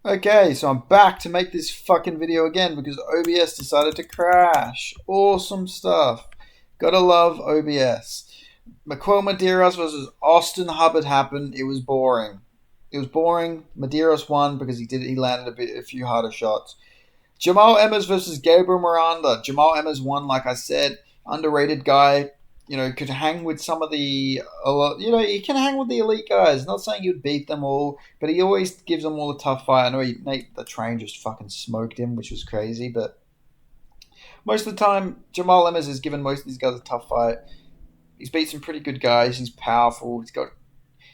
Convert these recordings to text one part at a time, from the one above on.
Okay, so I'm back to make this fucking video again because OBS decided to crash. Awesome stuff. Gotta love OBS. Miguel Medeiros versus Austin Hubbard happened. It was boring. It was boring. Medeiros won because he landed a few harder shots. Jamal Emmers versus Gabriel Miranda. Jamal Emmers won, like I said, underrated guy. Could hang with some of the, he can hang with the elite guys. Not saying he'd beat them all, but he always gives them all a tough fight. I know Nate the Train just fucking smoked him, which was crazy, but most of the time, Jamal Emmers has given most of these guys a tough fight. He's beat some pretty good guys. He's powerful.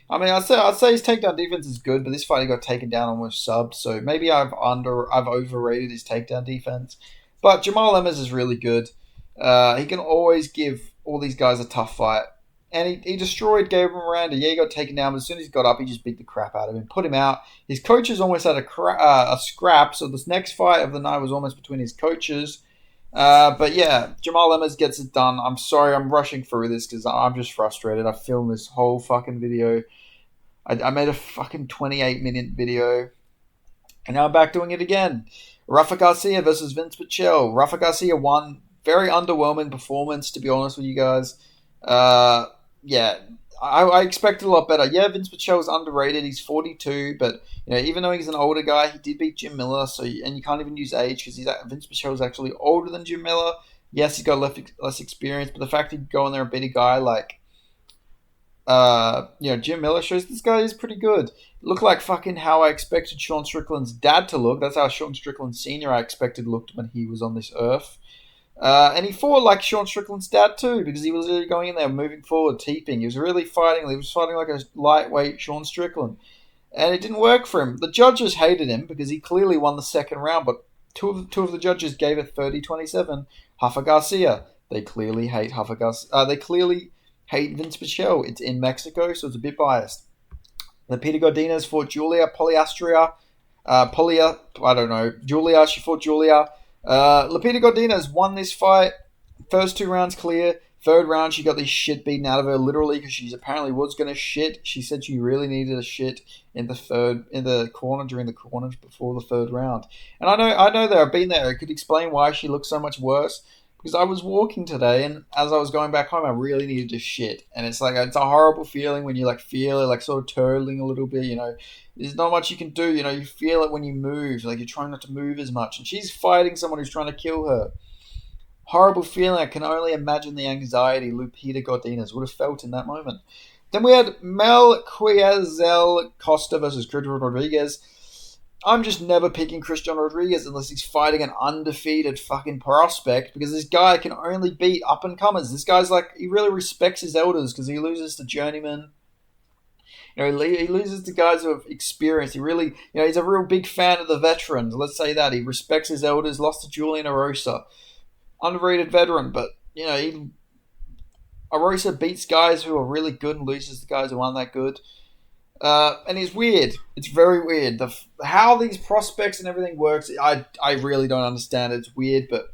I'd say his takedown defense is good, but this fight he got taken down almost subbed. So maybe I've overrated his takedown defense. But Jamal Emmers is really good. He can always give all these guys a tough fight. And he destroyed Gabriel Miranda. Yeah, he got taken down, but as soon as he got up, he just beat the crap out of him, put him out. His coaches almost had a scrap, so this next fight of the night was almost between his coaches. But yeah, Jamal Emmers gets it done. I'm sorry, I'm rushing through this because I'm just frustrated. I filmed this whole fucking video. I made a fucking 28-minute video, and now I'm back doing it again. Rafa Garcia versus Vince Pichel. Rafa Garcia won. Very underwhelming performance, to be honest with you guys. Yeah, I expected a lot better. Yeah, Vince Pichel is underrated. He's 42, but even though he's an older guy, he did beat Jim Miller. And you can't even use age because Vince Pichel is actually older than Jim Miller. Yes, he's got less experience, but the fact he'd go in there and beat a guy like Jim Miller shows this guy is pretty good. Looked like fucking how I expected Sean Strickland's dad to look. That's how Sean Strickland Sr. I expected looked when he was on this earth. And he fought like Sean Strickland's dad too, because he was really going in there, moving forward, teeping. He was really fighting. He was fighting like a lightweight Sean Strickland, and it didn't work for him. The judges hated him because he clearly won the second round, but two of the judges gave it 30-27. Rafa Garcia. They clearly hate Rafa Garcia. They clearly hate Vince Pichel. It's in Mexico, so it's a bit biased. Lupita Godinez fought Julia Poliastria. Julia. She fought Julia. Lupita Godinez won this fight. First two rounds clear. Third round, she got this shit beaten out of her, literally, because she apparently was going to shit. She said she really needed a shit in the corner, during the corners before the third round. And I know that I've been there. I could explain why she looked so much worse. Because I was walking today, and as I was going back home, I really needed to shit. And it's a horrible feeling when you feel it sort of turtling a little bit. There's not much you can do. You feel it when you move. You're trying not to move as much. And she's fighting someone who's trying to kill her. Horrible feeling. I can only imagine the anxiety Lupita Godinez would have felt in that moment. Then we had Costa versus Christian Rodriguez. I'm just never picking Christian Rodriguez unless he's fighting an undefeated fucking prospect, because this guy can only beat up-and-comers. This guy's he really respects his elders because he loses to journeymen. He loses to guys who have experience. He really, he's a real big fan of the veterans. Let's say that. He respects his elders. Lost to Julian Erosa. Underrated veteran, but, Erosa beats guys who are really good and loses to guys who aren't that good. And it's weird. It's very weird. How these prospects and everything works, I really don't understand. It's weird, but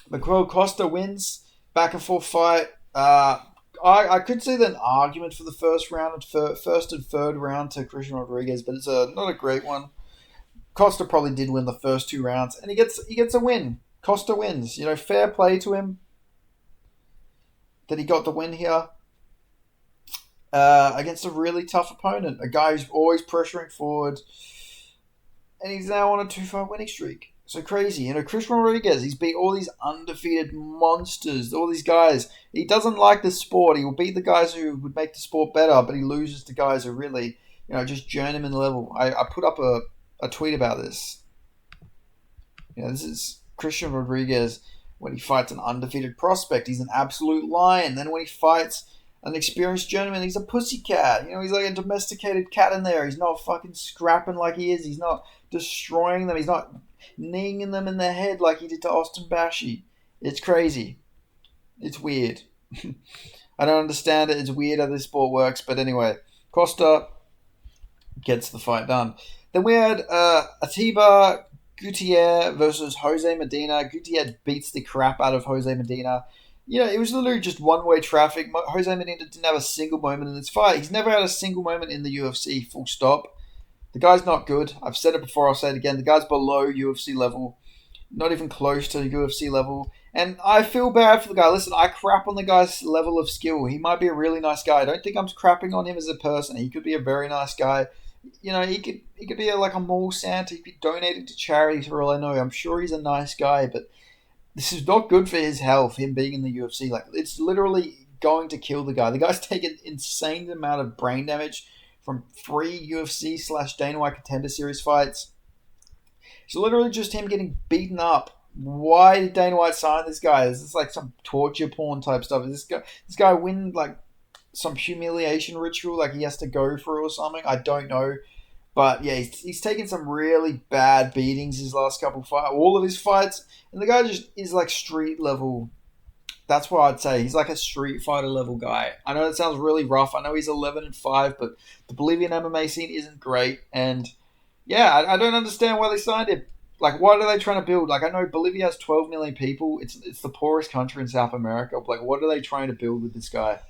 Miguel Costa wins. Back and forth fight. I could see an argument for the first and third round to Christian Rodriguez, but it's not a great one. Costa probably did win the first two rounds, and he gets a win. Costa wins. Fair play to him that he got the win here. Against a really tough opponent, a guy who's always pressuring forward, and he's now on a 2-fight winning streak. So crazy. Christian Rodriguez, he's beat all these undefeated monsters, all these guys. He doesn't like the sport. He will beat the guys who would make the sport better, but he loses to guys who really, just journeyman level. I put up a tweet about this. This is Christian Rodriguez when he fights an undefeated prospect. He's an absolute lion. Then when he fights an experienced journeyman, he's a pussycat. He's like a domesticated cat in there. He's not fucking scrapping like he is. He's not destroying them. He's not kneeing them in the head like he did to Austin Bashi. It's crazy. It's weird. I don't understand it. It's weird how this sport works. But anyway, Costa gets the fight done. Then we had Atiba Gutierrez versus Jose Medina. Gutierrez beats the crap out of Jose Medina. It was literally just one-way traffic. Jose Medina didn't have a single moment in this fight. He's never had a single moment in the UFC, full stop. The guy's not good. I've said it before, I'll say it again. The guy's below UFC level, not even close to UFC level. And I feel bad for the guy. Listen, I crap on the guy's level of skill. He might be a really nice guy. I don't think I'm crapping on him as a person. He could be a very nice guy. He could be like a mall Santa. He could be donating to charities for all I know. I'm sure he's a nice guy, but this is not good for his health. Him being in the UFC, like it's literally going to kill the guy. The guy's taken insane amount of brain damage from 3 UFC / Dana White Contender Series fights. It's literally just him getting beaten up. Why did Dana White sign this guy? Is this like some torture porn type stuff? Is this guy win like some humiliation ritual like he has to go through or something? I don't know. But yeah, he's taken some really bad beatings his last couple fights, all of his fights, and the guy just is like street level. That's what I'd say. He's like a street fighter level guy. I know that sounds really rough. I know he's 11-5, but the Bolivian MMA scene isn't great, and yeah, I don't understand why they signed him. Like, what are they trying to build? Like, I know Bolivia has 12 million people. It's the poorest country in South America. Like, what are they trying to build with this guy?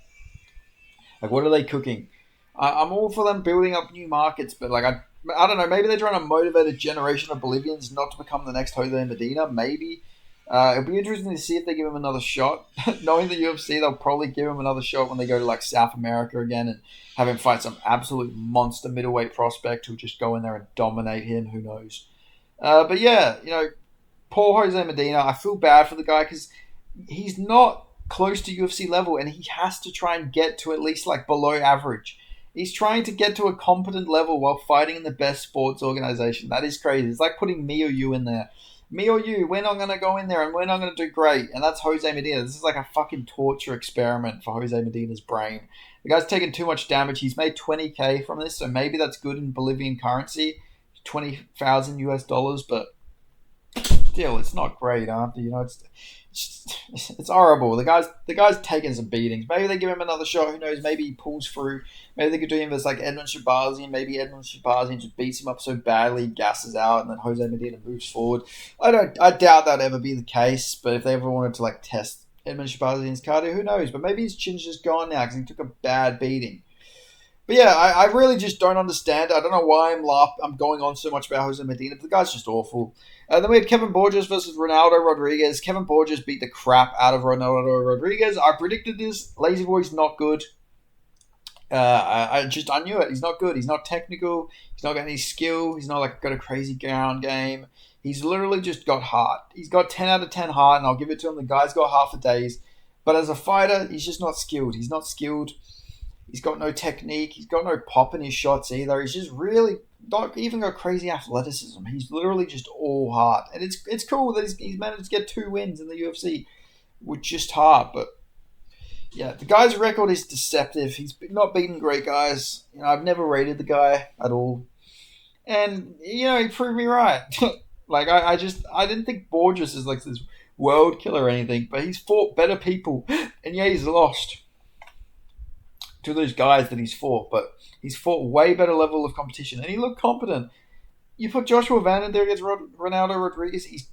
Like, what are they cooking? I'm all for them building up new markets, but like, I don't know. Maybe they're trying to motivate a generation of Bolivians not to become the next Jose Medina. Maybe. It'll be interesting to see if they give him another shot. Knowing the UFC, they'll probably give him another shot when they go to like South America again and have him fight some absolute monster middleweight prospect who'll just go in there and dominate him. Who knows? But yeah, poor Jose Medina. I feel bad for the guy because he's not close to UFC level, and he has to try and get to at least like below average. He's trying to get to a competent level while fighting in the best sports organization. That is crazy. It's like putting me or you in there. Me or you, we're not going to go in there and we're not going to do great. And that's Jose Medina. This is like a fucking torture experiment for Jose Medina's brain. The guy's taken too much damage. He's made 20K from this, so maybe that's good in Bolivian currency. 20,000 US dollars, but still, it's not great, huh? It's horrible. The guy's taking some beatings. Maybe they give him another shot. Who knows? Maybe he pulls through. Maybe they could do him as like Edmund Shabazian. Maybe Edmund Shabazian just beats him up so badly, gasses out, and then Jose Medina moves forward. I doubt that'd ever be the case. But if they ever wanted to like test Edmund Shabazian's cardio, who knows? But maybe his chin's just gone now because he took a bad beating. But yeah, I really just don't understand. I don't know why I'm going on so much about Jose Medina, but the guy's just awful. Then we had Kevin Borges versus Ronaldo Rodriguez. Kevin Borges beat the crap out of Ronaldo Rodriguez. I predicted this. Lazy Boy's not good. I knew it. He's not good. He's not technical. He's not got any skill. He's not like got a crazy ground game. He's literally just got heart. He's got 10 out of 10 heart, and I'll give it to him. The guy's got half a days. But as a fighter, he's just not skilled. He's not skilled. He's got no technique. He's got no pop in his shots either. He's just really not even got crazy athleticism. He's literally just all heart. And it's cool that he's managed to get 2 wins in the UFC with just heart. But yeah, the guy's record is deceptive. He's not beaten great guys. I've never rated the guy at all. And, he proved me right. Like, I didn't think Borges is like this world killer or anything. But he's fought better people. And yeah, he's lost to those guys that he's fought, but he's fought way better level of competition, and he looked competent. You put Joshua Van in there against Ronaldo Rodriguez, he's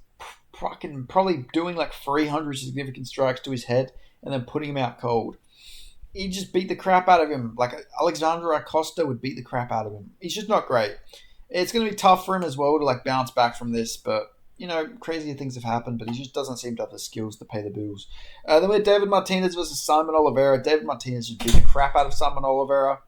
fucking probably doing like 300 significant strikes to his head and then putting him out cold. He just beat the crap out of him. Like Alexandre Costa would beat the crap out of him. He's just not great. It's going to be tough for him as well to like bounce back from this, but crazier things have happened, but he just doesn't seem to have the skills to pay the bills. Then we had David Martinez versus Simon Oliveira. David Martinez just beat the crap out of Simon Oliveira.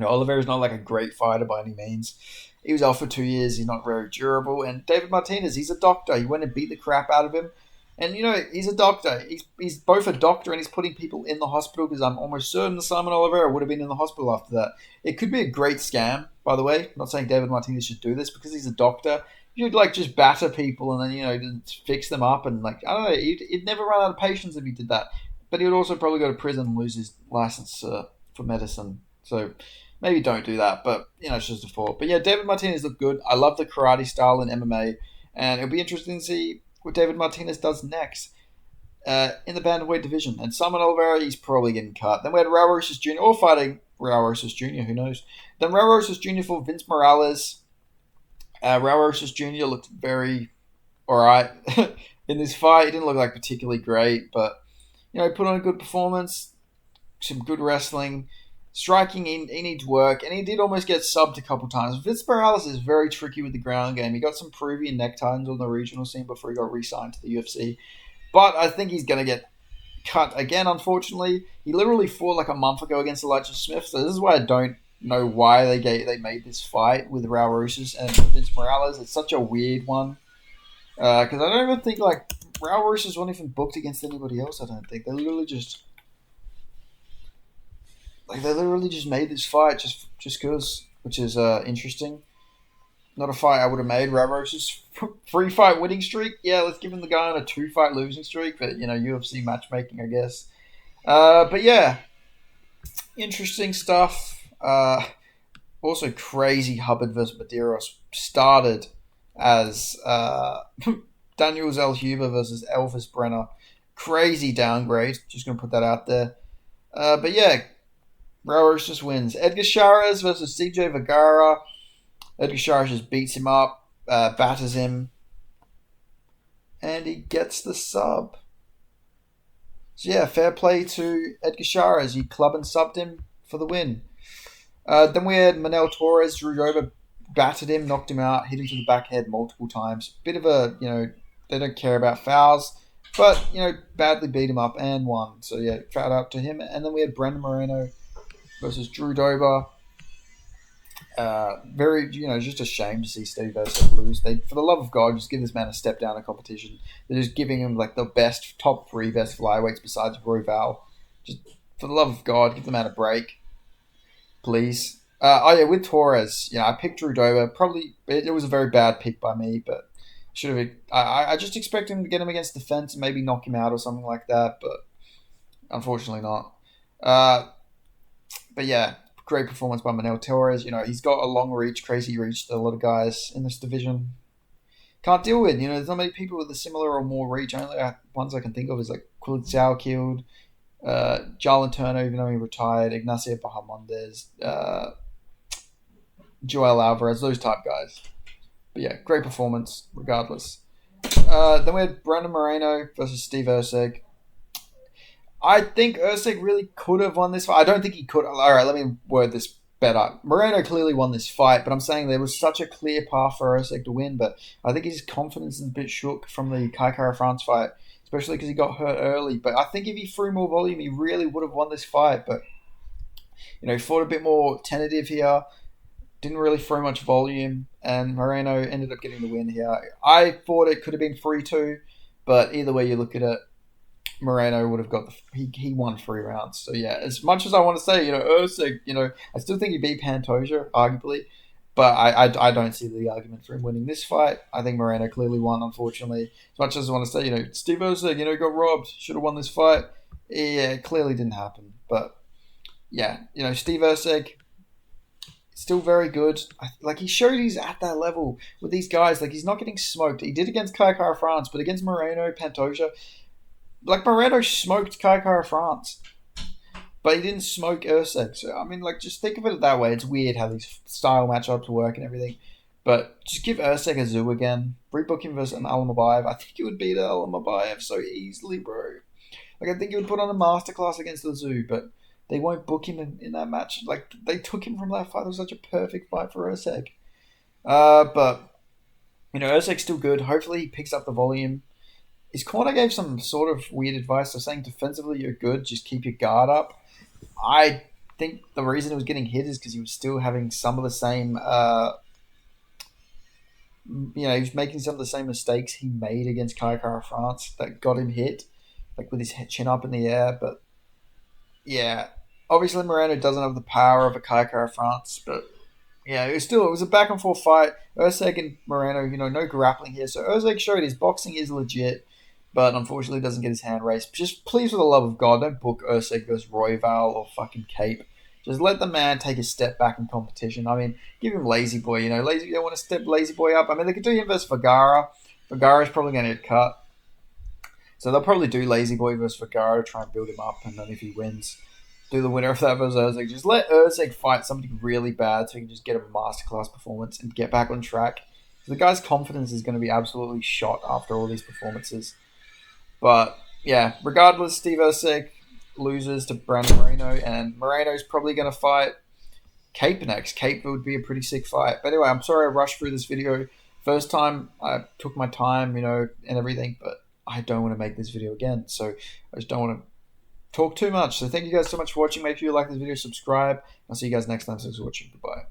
Oliveira's not like a great fighter by any means. He was out for 2 years. He's not very durable. And David Martinez, he's a doctor. He went and beat the crap out of him. And, he's a doctor. He's both a doctor and he's putting people in the hospital because I'm almost certain that Simon Oliveira would have been in the hospital after that. It could be a great scam, by the way. I'm not saying David Martinez should do this because he's a doctor. You'd like just batter people and then fix them up and like I don't know. He'd never run out of patience if he did that. But he would also probably go to prison and lose his license for medicine. So maybe don't do that. But it's just a thought. But yeah, David Martinez looked good. I love the karate style in MMA, and it'll be interesting to see what David Martinez does next in the bantamweight division. And Simon Oliveira, he's probably getting cut. Then we had Raul Rosas Jr. or fighting Raul Rosas Jr. Who knows? Then Raul Rosas Jr. for Vince Morales. Raul Rosas Jr. looked very alright in this fight. He didn't look like particularly great, but he put on a good performance, some good wrestling, Striking, he needs work, and he did almost get subbed a couple times. Vince Morales is very tricky with the ground game. He got some Peruvian neck titles on the regional scene before he got re-signed to the UFC. But I think he's going to get cut again, unfortunately. He literally fought like a month ago against Elijah Smith, so this is why I don't know why they made this fight with Raul Rosas and Vince Morales. It's such a weird one. Because I don't even think like Raul Rosas wasn't even booked against anybody else, I don't think. They literally just made this fight just because, which is interesting. Not a fight I would have made. Raul Rosas 3-fight winning streak. Yeah, let's give him the guy on a 2-fight losing streak, but UFC matchmaking, I guess. But yeah, interesting stuff. Also crazy Hubbard versus Medeiros started as Daniel Zellhuber versus Elvis Brenner. Crazy downgrade. Just going to put that out there. But yeah, Raul just wins. Edgar Chairez versus CJ Vergara. Edgar Chairez just beats him up, batters him, and he gets the sub. So yeah, fair play to Edgar Chairez. He club and subbed him for the win. Then we had Manel Torres. Drew Dober battered him, knocked him out, hit him to the back head multiple times. Bit of a, they don't care about fouls, but, badly beat him up and won. So yeah, shout out to him. And then we had Brandon Moreno versus Drew Dober. Very, just a shame to see Steve Erceg lose. For the love of God, just give this man a step down in competition. They're just giving him like the top 3 best flyweights besides Royval. Just for the love of God, give the man a break, please. With Torres, I picked Drew Dober. Probably it was a very bad pick by me, but should have. I just expected him to get him against the fence and maybe knock him out or something like that, but unfortunately not. But yeah. Great performance by Manel Torres. He's got a long reach, crazy reach that a lot of guys in this division can't deal with. There's not many people with a similar or more reach. Only ones I can think of is like Khalid Sauerkield, Jarlin Turner, even though he retired, Ignacio Bahamondes, Joel Alvarez, those type guys. But yeah, great performance regardless. Then we had Brandon Moreno versus Steve Erceg. I think Erceg really could have won this fight. I don't think he could. All right, let me word this better. Moreno clearly won this fight, but I'm saying there was such a clear path for Erceg to win, but I think his confidence is a bit shook from the Kai Kara France fight, especially because he got hurt early. But I think if he threw more volume, he really would have won this fight. But, he fought a bit more tentative here, didn't really throw much volume, and Moreno ended up getting the win here. I thought it could have been 3-2, but either way you look at it, Moreno would have got he won 3 rounds. So yeah, as much as I want to say, Erceg, I still think he beat Pantoja, arguably, but I don't see the argument for him winning this fight. I think Moreno clearly won, unfortunately. As much as I want to say, Steve Erceg, got robbed, should have won this fight. Yeah, it clearly didn't happen. But yeah, Steve Erceg, still very good. He showed he's at that level with these guys. He's not getting smoked. He did against Kai Kara France, but against Moreno, Pantoja, Moreno smoked Kai Kara France, but he didn't smoke Erceg. So, just think of it that way. It's weird how these style matchups work and everything. But just give Erceg a zoo again. Rebook him versus an Alamabayev. I think he would beat Alamabayev so easily, bro. I think he would put on a masterclass against the zoo, but they won't book him in that match. They took him from that fight. It was such a perfect fight for Erceg. But, Erceg's still good. Hopefully he picks up the volume. His corner gave some sort of weird advice. They're saying defensively you're good, just keep your guard up. I think the reason he was getting hit is because he was still having some of the same, he was making some of the same mistakes he made against Kai Kara France that got him hit, with his chin up in the air. But yeah, obviously Moreno doesn't have the power of a Kai Kara France, but yeah, it was a back and forth fight. Erceg and Moreno, no grappling here. So Erceg showed his boxing is legit, but unfortunately doesn't get his hand raised. Just please, for the love of God, don't book Erceg versus Royval or fucking Cape. Just let the man take a step back in competition. Give him Lazy Boy. They want to step Lazy Boy up. They could do him versus Vergara. Vergara's probably going to get cut. So they'll probably do Lazy Boy versus Vergara to try and build him up. And then if he wins, do the winner of that versus Erceg. Just let Erceg fight somebody really bad so he can just get a masterclass performance and get back on track. The guy's confidence is going to be absolutely shot after all these performances. But yeah, regardless, Steve Erceg loses to Brandon Moreno, and Moreno's probably going to fight Cape next. Cape would be a pretty sick fight. But anyway, I'm sorry I rushed through this video. First time I took my time, and everything, but I don't want to make this video again. So I just don't want to talk too much. So thank you guys so much for watching. Make sure you like this video, subscribe. I'll see you guys next time. Thanks for watching. Goodbye.